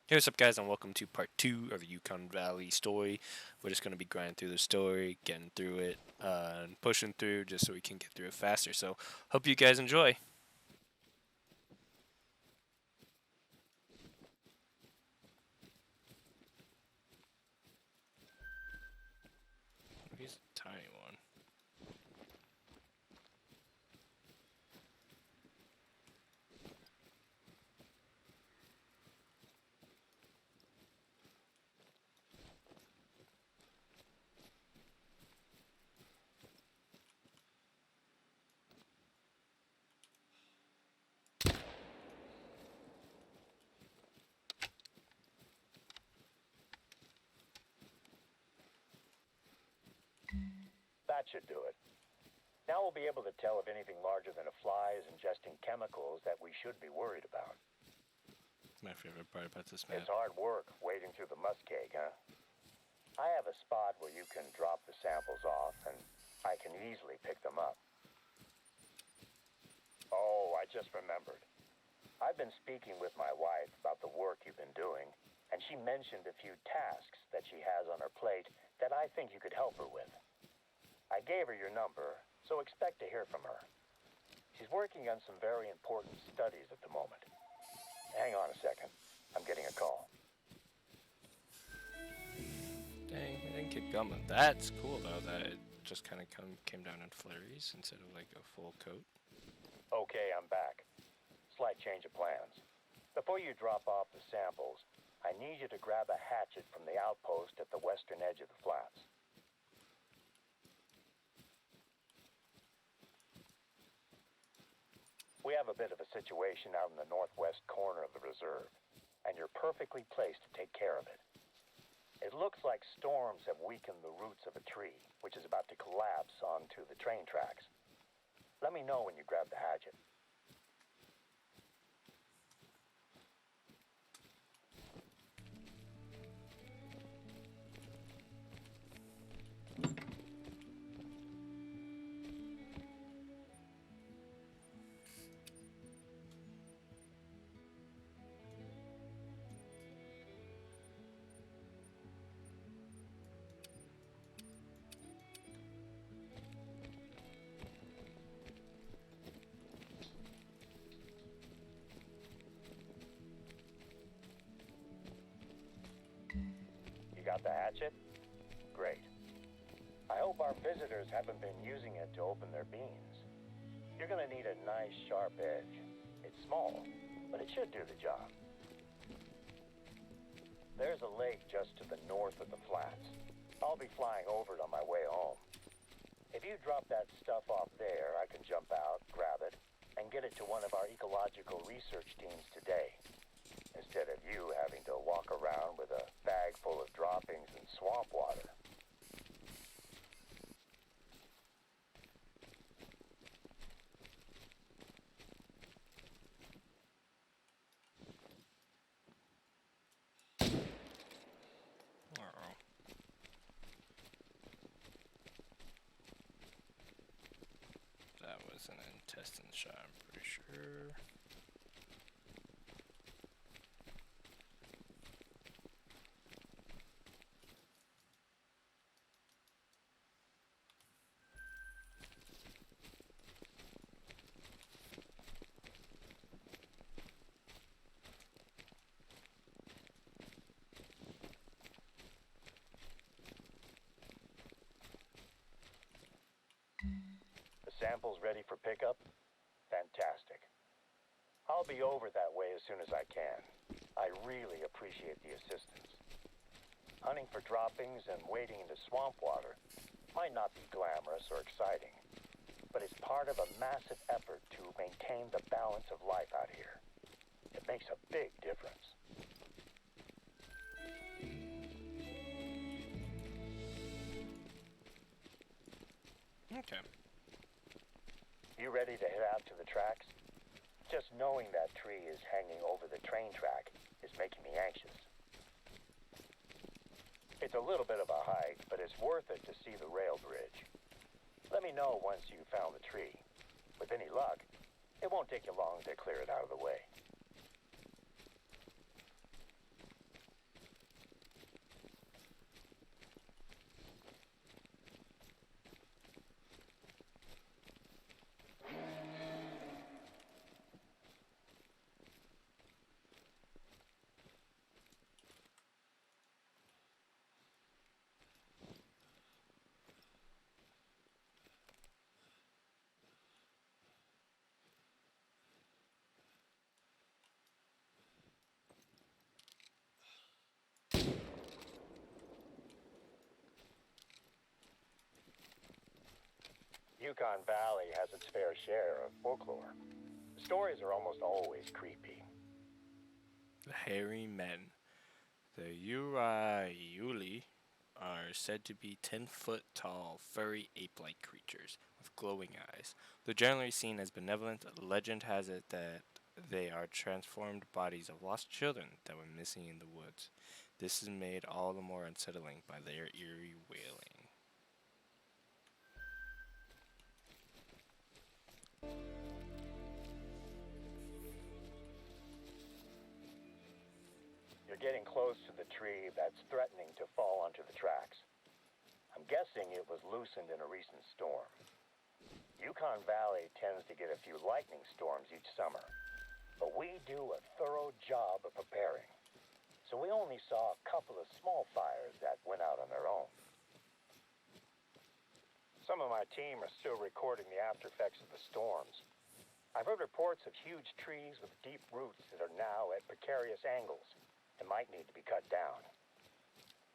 Hey, what's up, guys, and welcome to part two of the Yukon Valley story. We're just going to be grinding through the story, getting through it, and pushing through just so we can get through it faster. So, hope you guys enjoy. He's a tiny one. That should do it. Now we'll be able to tell if anything larger than a fly is ingesting chemicals that we should be worried about. It's my favorite part about this map. It's hard work wading through the muskeg, huh? I have a spot where you can drop the samples off, and I can easily pick them up. Oh, I just remembered. I've been speaking with my wife about the work you've been doing, and she mentioned a few tasks that she has on her plate that I think you could help her with. I gave her your number, so expect to hear from her. She's working on some very important studies at the moment. Hang on a second. I'm getting a call. Dang, I didn't get going. That's cool, though, that it just kind of came down in flurries instead of like a full coat. Okay, I'm back. Slight change of plans. Before you drop off the samples, I need you to grab a hatchet from the outpost at the western edge of the flats. We have a bit of a situation out in the northwest corner of the reserve, and you're perfectly placed to take care of it. It looks like storms have weakened the roots of a tree, which is about to collapse onto the train tracks. Let me know when you grab the hatchet. You got the hatchet? Great. I hope our visitors haven't been using it to open their beans. You're gonna need a nice sharp edge. It's small, but it should do the job. There's a lake just to the north of the flats. I'll be flying over it on my way home. If you drop that stuff off there, I can jump out, grab it, and get it to one of our ecological research teams today, instead of you having to walk around with a bag full of droppings and swamp water. Uh-oh. That was an intestine shot, I'm pretty sure. The samples ready for pickup? Fantastic. I'll be over that way as soon as I can. I really appreciate the assistance. Hunting for droppings and wading into swamp water might not be glamorous or exciting, but it's part of a massive effort to maintain the balance of life out here. It makes a big difference. Okay. You ready to head out to the tracks? Just knowing that tree is hanging over the train track is making me anxious. It's a little bit of a hike, but it's worth it to see the rail bridge. Let me know once you've found the tree. With any luck, it won't take you long to clear it out of the way. Yukon Valley has its fair share of folklore. The stories are almost always creepy. The hairy men. The Uri are said to be 10-foot tall, furry ape-like creatures with glowing eyes. Though generally seen as benevolent, legend has it that they are transformed bodies of lost children that went missing in the woods. This is made all the more unsettling by their eerie wailing. You're getting close to the tree that's threatening to fall onto the tracks. I'm guessing it was loosened in a recent storm. Yukon Valley tends to get a few lightning storms each summer, but we do a thorough job of preparing. So we only saw a couple of small fires that went out on their own. Some of my team are still recording the after effects of the storms. I've heard reports of huge trees with deep roots that are now at precarious angles and might need to be cut down.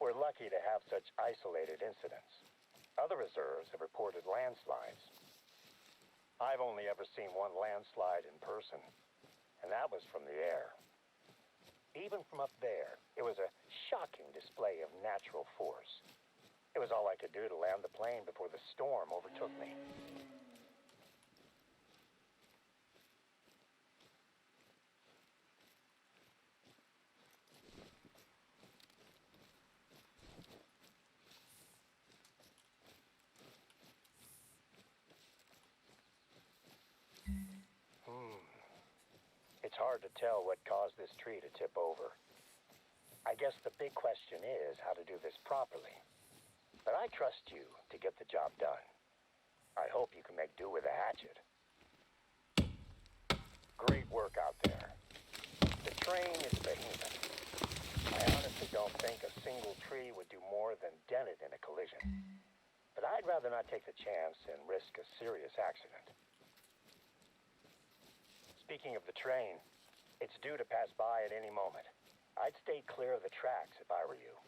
We're lucky to have such isolated incidents. Other reserves have reported landslides. I've only ever seen one landslide in person, and that was from the air. Even from up there, it was a shocking display of natural force. It was all I could do to land the plane before the storm overtook me. It's hard to tell what caused this tree to tip over. I guess the big question is how to do this properly. But I trust you to get the job done. I hope you can make do with a hatchet. Great work out there. The train is behemoth. I honestly don't think a single tree would do more than dent it in a collision. But I'd rather not take the chance and risk a serious accident. Speaking of the train, it's due to pass by at any moment. I'd stay clear of the tracks if I were you.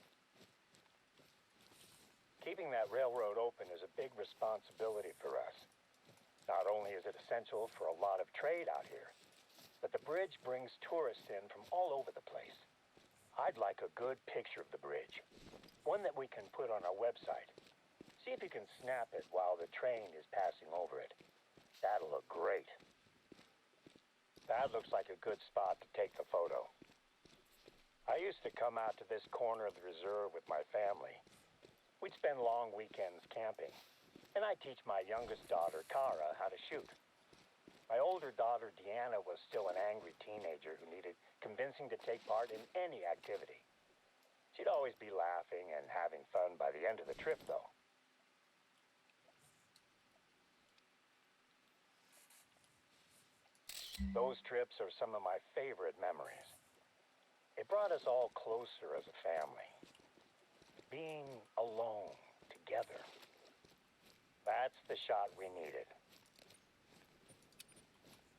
Keeping that railroad open is a big responsibility for us. Not only is it essential for a lot of trade out here, but the bridge brings tourists in from all over the place. I'd like a good picture of the bridge, one that we can put on our website. See if you can snap it while the train is passing over it. That'll look great. That looks like a good spot to take the photo. I used to come out to this corner of the reserve with my family. We'd spend long weekends camping, and I'd teach my youngest daughter, Kara, how to shoot. My older daughter, Deanna, was still an angry teenager who needed convincing to take part in any activity. She'd always be laughing and having fun by the end of the trip, though. Those trips are some of my favorite memories. It brought us all closer as a family. Being alone, together. That's the shot we needed.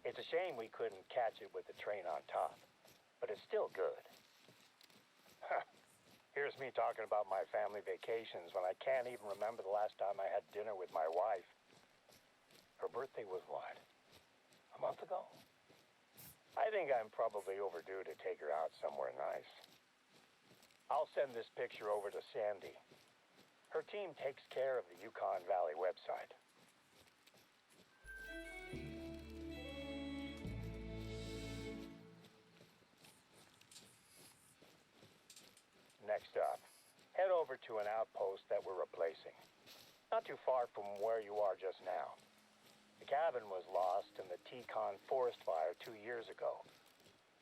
It's a shame we couldn't catch it with the train on top, but it's still good. Here's me talking about my family vacations when I can't even remember the last time I had dinner with my wife. Her birthday was what? A month ago? I think I'm probably overdue to take her out somewhere nice. I'll send this picture over to Sandy. Her team takes care of the Yukon Valley website. Next up, head over to an outpost that we're replacing. Not too far from where you are just now. The cabin was lost in the Yukon forest fire 2 years ago,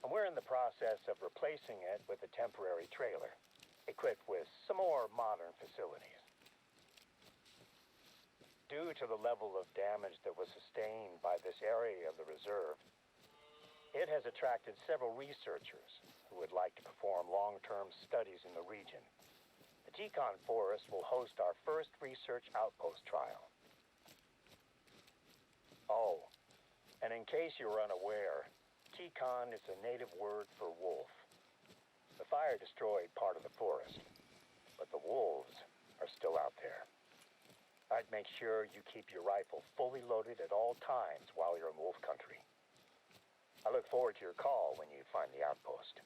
and we're in the process of replacing it with a temporary trailer, equipped with some more modern facilities. Due to the level of damage that was sustained by this area of the reserve, it has attracted several researchers who would like to perform long-term studies in the region. The Yukon forest will host our first research outpost trial. Oh, and in case you were unaware, Yukon is a native word for wolf. The fire destroyed part of the forest, but the wolves are still out there. I'd make sure you keep your rifle fully loaded at all times while you're in wolf country. I look forward to your call when you find the outpost.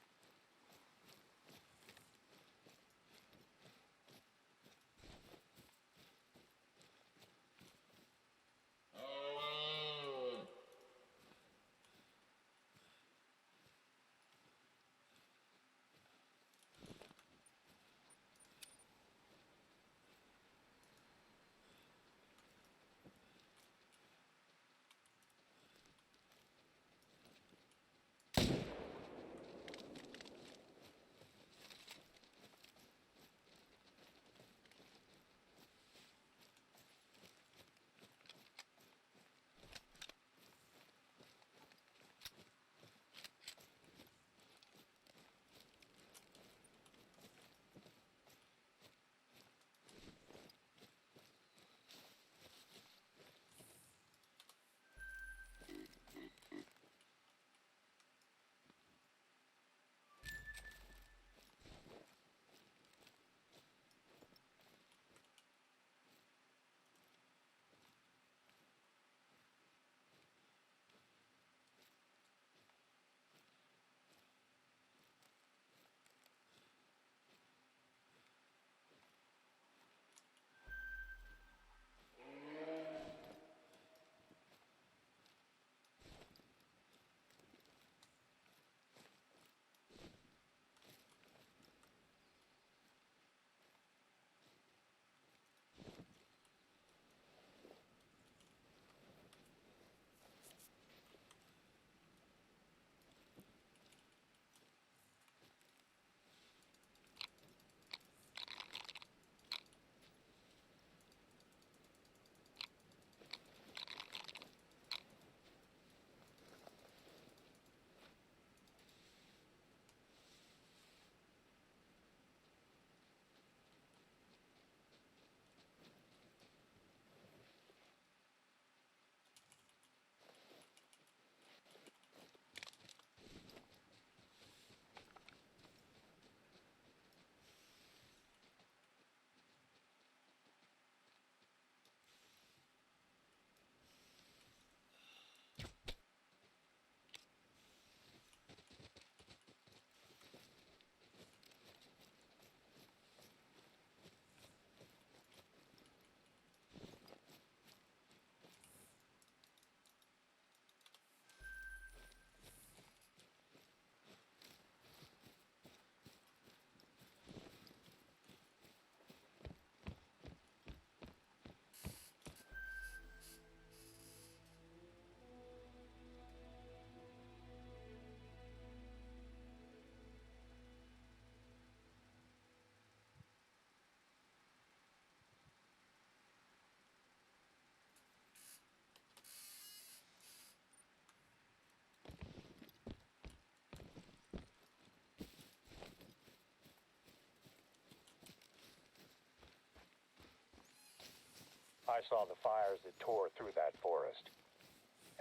I saw the fires that tore through that forest,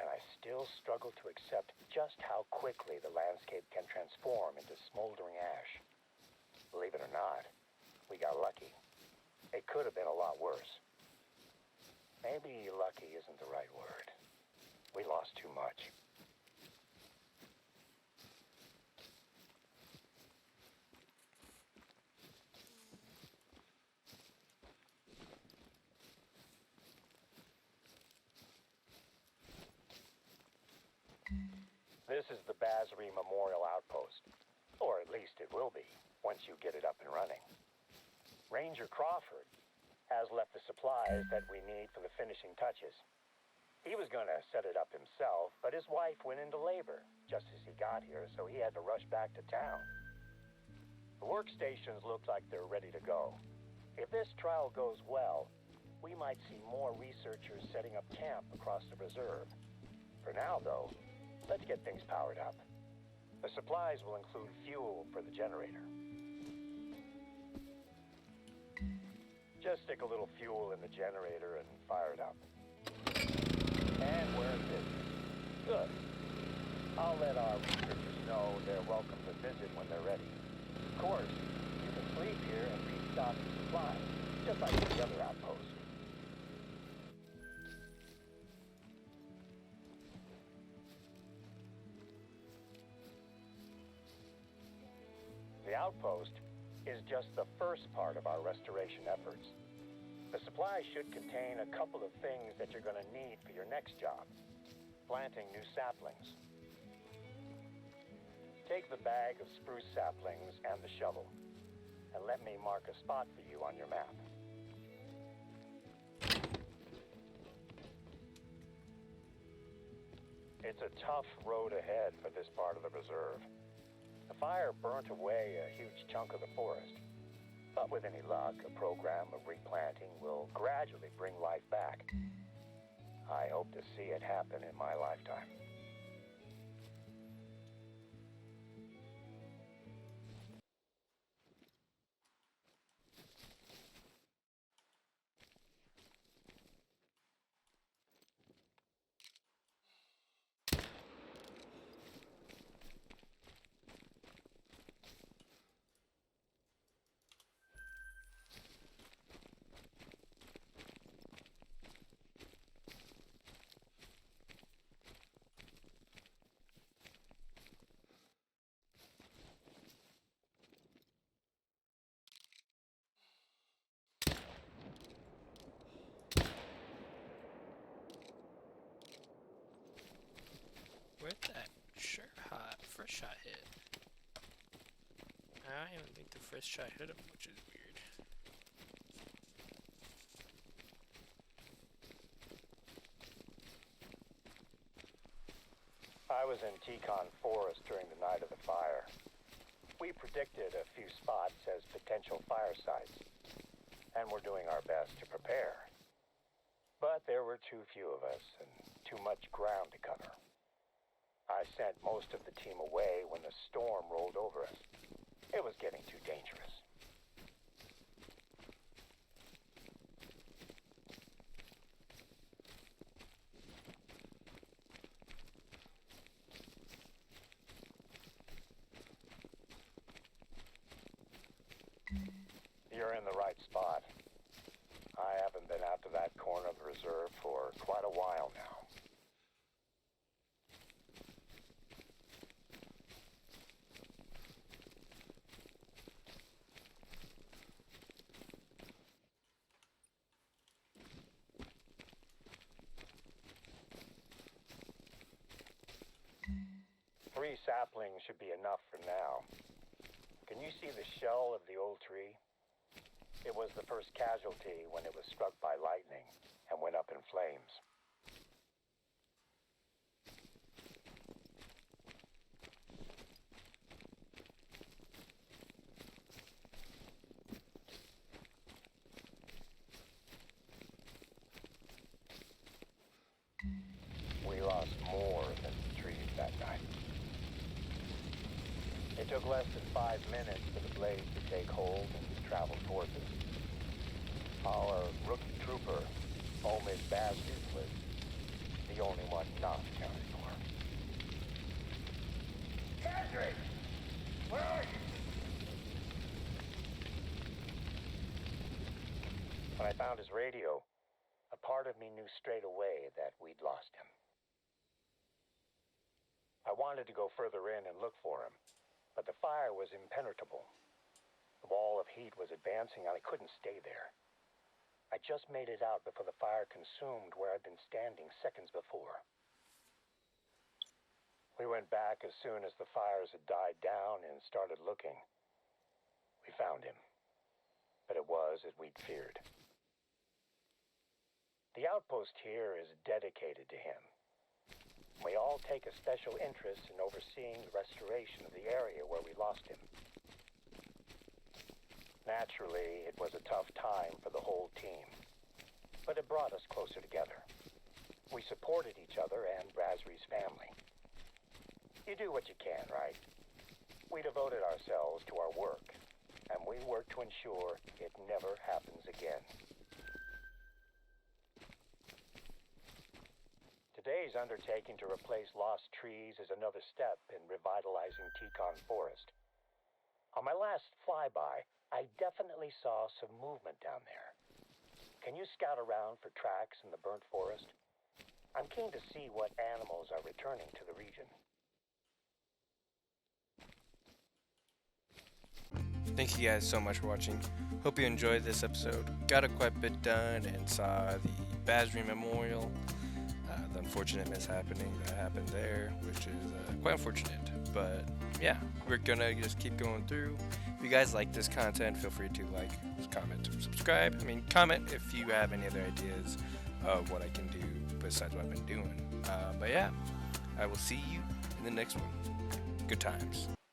and I still struggle to accept just how quickly the landscape can transform into smoldering ash. Believe it or not, we got lucky. It could have been a lot worse. Maybe lucky isn't the right word. We lost too much. This is the Basri Memorial Outpost. Or at least it will be, once you get it up and running. Ranger Crawford has left the supplies that we need for the finishing touches. He was going to set it up himself, but his wife went into labor just as he got here, so he had to rush back to town. The workstations look like they're ready to go. If this trial goes well, we might see more researchers setting up camp across the reserve. For now, though, let's get things powered up. The supplies will include fuel for the generator. Just stick a little fuel in the generator and fire it up. And we're in business. Good. I'll let our researchers know they're welcome to visit when they're ready. Of course, you can sleep here and restock the supplies, just like the other outposts. outpost is just the first part of our restoration efforts. The supply should contain a couple of things that you're going to need for your next job. Planting new saplings. Take the bag of spruce saplings and the shovel, and let me mark a spot for you on your map. It's a tough road ahead for this part of the reserve. The fire burnt away a huge chunk of the forest. But with any luck, a program of replanting will gradually bring life back. I hope to see it happen in my lifetime. Where'd that first shot hit? I don't even think the first shot hit him, which is weird. I was in Yukon forest during the night of the fire. We predicted a few spots as potential fire sites, and we're doing our best to prepare. But there were too few of us and too much ground to cover. I sent most of the team away when the storm rolled over us. It was getting too dangerous. You're in the right spot. I haven't been out to that corner of the reserve for quite a while now. Three saplings should be enough for now. Can you see the shell of the old tree? It was the first casualty when it was struck by lightning and went up in flames. We lost more than the trees that night. It took less than 5 minutes for the blaze to take hold and travel towards us. Our rookie trooper, Omid Bastard, was the only one not accounted for. Kendrick! Where are you? When I found his radio, a part of me knew straight away that we'd lost him. I wanted to go further in and look for him, but the fire was impenetrable. The wall of heat was advancing and I couldn't stay there. I just made it out before the fire consumed where I'd been standing seconds before. We went back as soon as the fires had died down and started looking. We found him, but it was as we'd feared. The outpost here is dedicated to him. We all take a special interest in overseeing the restoration of the area where we lost him. Naturally, it was a tough time for the whole team, but it brought us closer together. We supported each other and Razri's family. You do what you can, right? We devoted ourselves to our work, and we work to ensure it never happens again. Today's undertaking to replace lost trees is another step in revitalizing Yukon Forest. On my last flyby, I definitely saw some movement down there. Can you scout around for tracks in the burnt forest? I'm keen to see what animals are returning to the region. Thank you guys so much for watching. Hope you enjoyed this episode. Got quite a bit done and saw the Basri Memorial. The unfortunate mishappening that happened there, which is quite unfortunate. But yeah, we're gonna just keep going through. If you guys like this content, feel free to like, comment, subscribe. I mean, comment if you have any other ideas of what I can do besides what I've been doing. But yeah, I will see you in the next one. Good times.